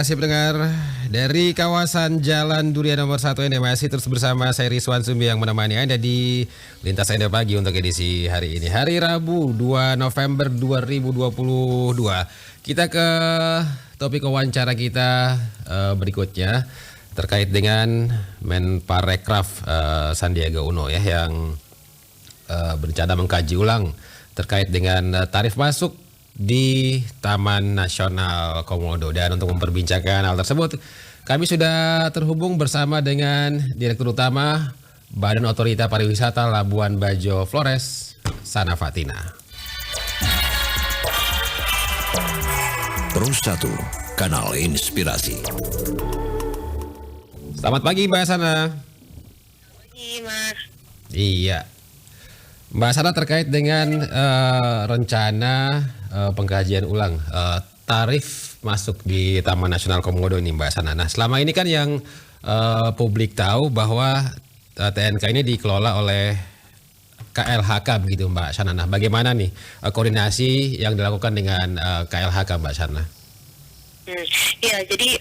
Masih pendengar dari kawasan Jalan Durian nomor 1 ini masih terus bersama saya Rizwan Sumbi yang menemani Anda di Lintas Anda Pagi untuk edisi hari ini. Hari Rabu 2 November 2022. Kita ke topik wawancara kita berikutnya terkait dengan Menparekraf Sandiaga Uno ya yang berencana mengkaji ulang terkait dengan tarif masuk di Taman Nasional Komodo. Dan untuk memperbincangkan hal tersebut, kami sudah terhubung bersama dengan Direktur Utama Badan Otorita Pariwisata Labuan Bajo Flores, Sana Fatina. Pro 1, Kanal Inspirasi. Selamat pagi Mbak Sana. Pagi Mas. Iya, Mbak Sana terkait dengan rencana pengkajian ulang tarif masuk di Taman Nasional Komodo ini Mbak Sana. Nah selama ini kan yang publik tahu bahwa TNK ini dikelola oleh KLHK begitu Mbak Sana. Nah bagaimana nih koordinasi yang dilakukan dengan KLHK Mbak Sana? Ya jadi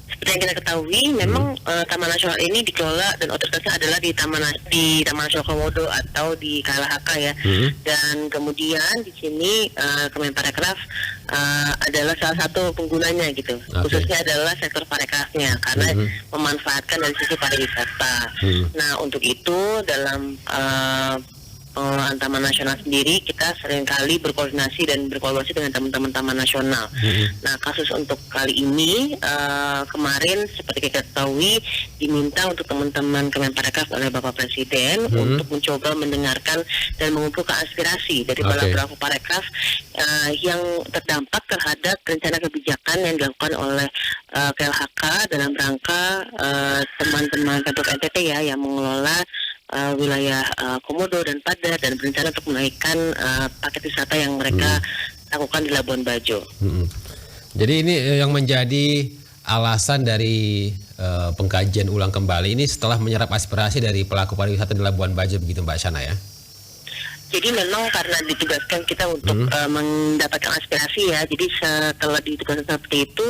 seperti yang kita ketahui memang Taman Nasional ini dikelola dan otoritasnya adalah di Taman Nasional Komodo atau di KLHK ya. Dan kemudian di sini Kemenparekraf adalah salah satu penggunanya gitu. Khususnya adalah sektor parekrafnya karena memanfaatkan dari sisi pariwisata. Nah untuk itu dalam pengelolaan Taman Nasional sendiri kita seringkali berkoordinasi dan berkolaborasi dengan teman-teman Taman Nasional. Nah kasus untuk kali ini kemarin seperti kita ketahui diminta untuk teman-teman Kemenparekraf oleh Bapak Presiden untuk mencoba mendengarkan dan mengumpulkan aspirasi dari para pelaku parekraf yang terdampak terhadap rencana kebijakan yang dilakukan oleh KLHK dalam rangka teman-teman Pemprov NTT ya yang mengelola wilayah Komodo dan Padar dan berencana untuk menaikkan paket wisata yang mereka lakukan di Labuan Bajo. Jadi ini yang menjadi alasan dari pengkajian ulang kembali ini setelah menyerap aspirasi dari pelaku pariwisata di Labuan Bajo begitu Mbak Sana ya? Jadi memang karena ditugaskan kita untuk mendapatkan aspirasi ya, jadi setelah ditugaskan seperti itu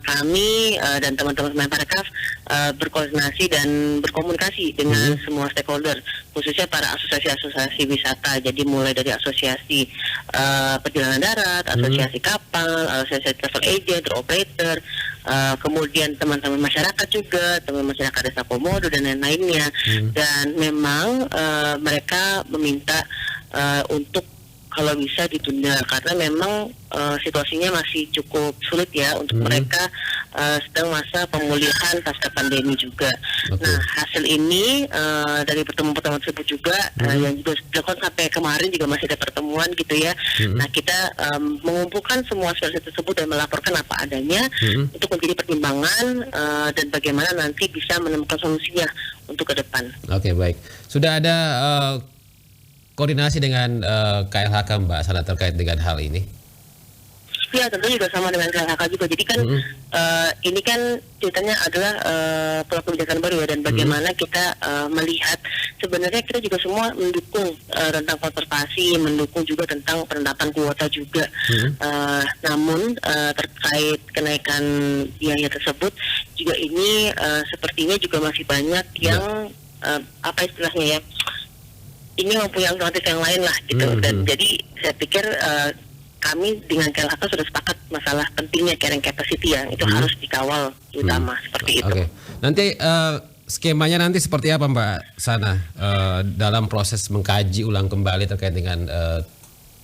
kami dan teman-teman Kemenparekraf berkoordinasi dan berkomunikasi dengan semua stakeholder, khususnya para asosiasi-asosiasi wisata. Jadi mulai dari asosiasi perjalanan darat, asosiasi kapal, asosiasi travel agent, tour operator, kemudian teman-teman masyarakat juga, teman masyarakat desa Komodo dan lain-lainnya. Dan memang mereka meminta untuk kalau bisa ditunda karena memang situasinya masih cukup sulit ya untuk mereka sedang masa pemulihan pasca pandemi juga. Nah hasil ini dari pertemuan-pertemuan tersebut juga yang juga dilakukan sampai kemarin juga masih ada pertemuan gitu ya. Nah kita mengumpulkan semua aspirasi tersebut dan melaporkan apa adanya untuk menjadi pertimbangan dan bagaimana nanti bisa menemukan solusinya untuk ke depan. Oke baik, sudah ada koordinasi dengan KLHK Mbak Sana terkait dengan hal ini? Ya tentu juga sama dengan KLHK juga. Jadi kan ini kan ceritanya adalah pelaku kebijakan baru ya dan bagaimana kita melihat sebenarnya kita juga semua mendukung tentang konservasi, mendukung juga tentang penerapan kuota juga. Namun terkait kenaikan biaya tersebut juga ini sepertinya juga masih banyak yang apa istilahnya ya? Ini mempunyai alternatif yang lain lah gitu. Dan jadi saya pikir kami dengan KLHK sudah sepakat masalah pentingnya carrying capacity ya itu harus dikawal utama seperti itu. Nanti skemanya nanti seperti apa Mbak Sana dalam proses mengkaji ulang kembali terkait dengan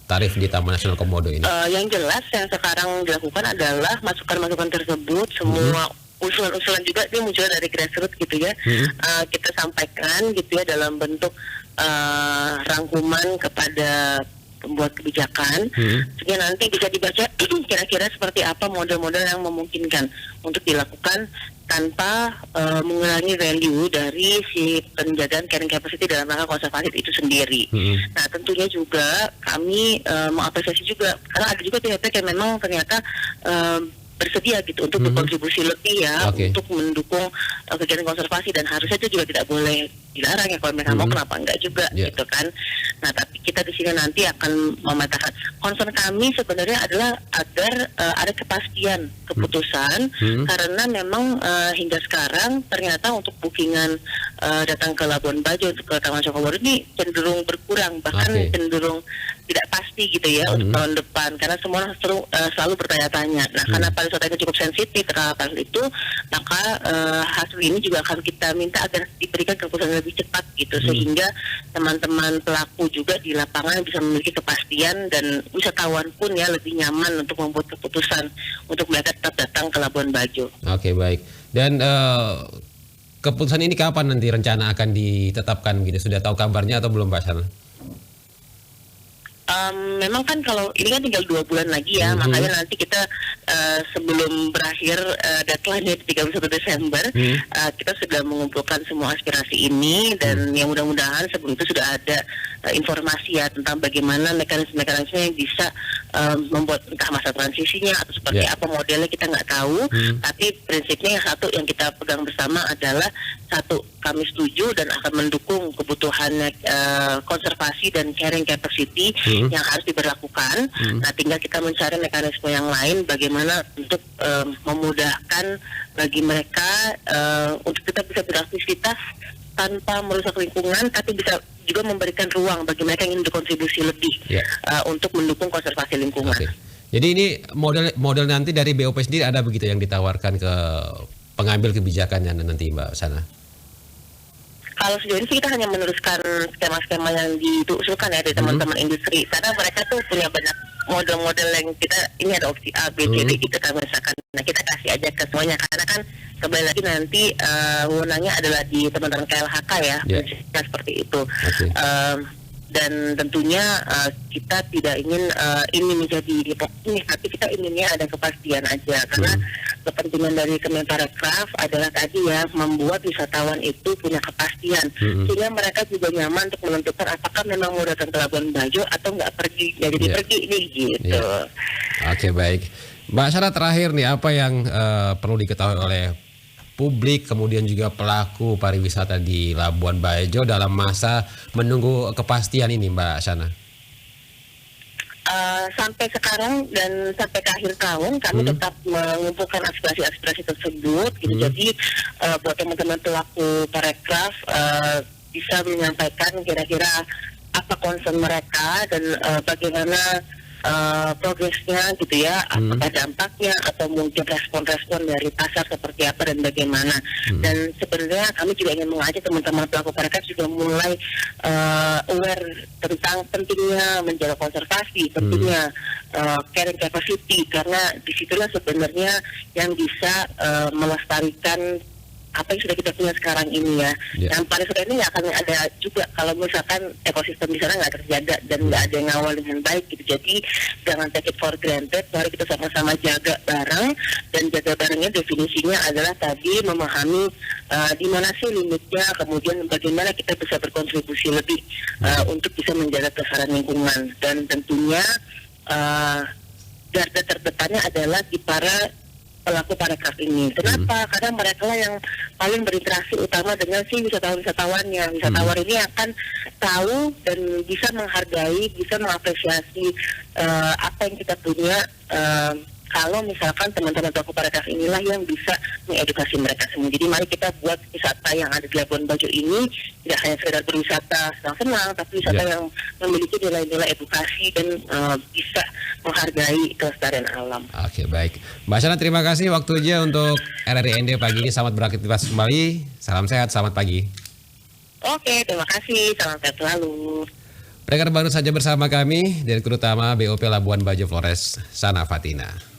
tarif di Taman Nasional Komodo ini? Yang jelas yang sekarang dilakukan adalah masukan-masukan tersebut semua usulan-usulan juga ini muncul dari grassroots gitu ya. Kita sampaikan gitu ya dalam bentuk rangkuman kepada pembuat kebijakan sehingga nanti bisa dibaca kira-kira seperti apa model-model yang memungkinkan untuk dilakukan tanpa mengurangi value dari si penjagaan carrying capacity dalam rangka konservasi itu sendiri. Nah tentunya juga kami mengapresiasi juga karena ada juga pihak-pihak yang memang ternyata bersedia gitu untuk berkontribusi lebih ya untuk mendukung kegiatan konservasi, dan harusnya itu juga tidak boleh dilarang ya, kalau mereka mau kenapa enggak juga gitu kan. Nah tapi kita di sini nanti akan memetakan. Concern kami sebenarnya adalah agar ada kepastian keputusan karena memang hingga sekarang ternyata untuk bookingan datang ke Labuan Bajo, ke Taman Sukamoro ini cenderung berkurang, bahkan cenderung tidak pasti gitu ya untuk tahun depan, karena semua orang selalu bertanya-tanya. Nah karena pariwisata ini cukup sensitif terhadap itu, maka hasil ini juga akan kita minta agar diberikan keputusan lebih cepat gitu, sehingga teman-teman pelaku juga di lapangan bisa memiliki kepastian, dan wisatawan pun ya lebih nyaman untuk membuat keputusan untuk mereka tetap datang ke Labuan Bajo. Oke, baik. Dan keputusan ini kapan nanti rencana akan ditetapkan gitu? Sudah tahu kabarnya atau belum Mbak Sana? Memang kan kalau ini kan tinggal 2 bulan lagi ya, makanya nanti kita sebelum berakhir deadline di 31 Desember kita sudah mengumpulkan semua aspirasi ini, dan yang mudah-mudahan sebelum itu sudah ada informasi ya tentang bagaimana mekanisme-mekanisme yang bisa membuat entah masa transisinya atau seperti apa modelnya, kita nggak tahu. Tapi prinsipnya yang satu yang kita pegang bersama adalah satu, kami setuju dan akan mendukung kebutuhan konservasi dan carrying capacity yang harus diberlakukan. Nah tinggal kita mencari mekanisme yang lain bagaimana untuk memudahkan bagi mereka untuk kita bisa beraktivitas tanpa merusak lingkungan, tapi bisa juga memberikan ruang bagi mereka yang ingin berkontribusi lebih untuk mendukung konservasi lingkungan. Jadi ini model nanti dari BOP sendiri ada begitu yang ditawarkan ke pengambil kebijakannya nanti Mbak Sana? Kalau sejauh ini sih kita hanya meneruskan skema-skema yang diusulkan ya dari teman-teman industri, karena mereka tuh punya banyak model-model yang kita, ini ada opsi A, B, C, D gitu kan misalkan. Nah kita kasih aja ke semuanya, karena kan kembali lagi nanti wewenangnya adalah di teman-teman KLHK ya, seperti itu. Dan tentunya kita tidak ingin ini menjadi ini, tapi kita inginnya ada kepastian aja, karena kepentingan dari Kemenparekraf adalah tadi ya membuat wisatawan itu punya kepastian, sehingga mereka juga nyaman untuk menentukan apakah memang mau datang ke Labuan Bajo atau nggak pergi, jadi pergi nih gitu. Oke, baik, Mbak Sarah, terakhir nih apa yang perlu diketahui oleh publik kemudian juga pelaku pariwisata di Labuan Bajo dalam masa menunggu kepastian ini Mbak Sana? Sampai sekarang dan sampai ke akhir tahun kami tetap mengumpulkan aspirasi-aspirasi tersebut gitu. Jadi buat teman-teman pelaku parekraf bisa menyampaikan kira-kira apa concern mereka dan bagaimana progresnya gitu ya, apakah dampaknya atau mungkin respon-respon dari pasar seperti apa dan bagaimana. Dan sebenarnya kami juga ingin mengajak teman-teman pelaku parekraf juga mulai aware tentang pentingnya menjaga konservasi, pentingnya carrying capacity, karena disitulah sebenarnya yang bisa melestarikan apa yang sudah kita punya sekarang ini ya. Yang pariwisata ini nggak akan ada juga kalau misalkan ekosistem di sana nggak terjaga dan nggak ada yang ngawal dengan baik gitu. Jadi jangan take it for granted, mari kita sama-sama jaga bareng, dan jaga barengnya definisinya adalah tadi memahami di mana sih limitnya, kemudian bagaimana kita bisa berkontribusi lebih untuk bisa menjaga kelestarian lingkungan, dan tentunya garda terdepannya adalah di para pelaku parekraf ini. Kenapa? Karena mereka lah yang paling berinteraksi utama dengan si wisatawan-wisatawannya. Wisatawan ini akan tahu dan bisa menghargai, bisa mengapresiasi apa yang kita punya. Kalau misalkan teman-teman pelaku parekraf inilah yang bisa mengedukasi mereka semua. Jadi mari kita buat wisata yang ada di Labuan Bajo ini tidak hanya sekedar berwisata senang-senang, tapi wisata yang memiliki nilai-nilai edukasi dan bisa menghargai kelestarian alam. Oke, baik. Mbak Sana, terima kasih waktunya untuk RRI pagi ini. Selamat beraktivitas kembali. Salam sehat, selamat pagi. Oke, terima kasih. Salam sehat selalu. Pendengar baru saja bersama kami, Direktur Utama BOP Labuan Bajo Flores, Sana Fatina.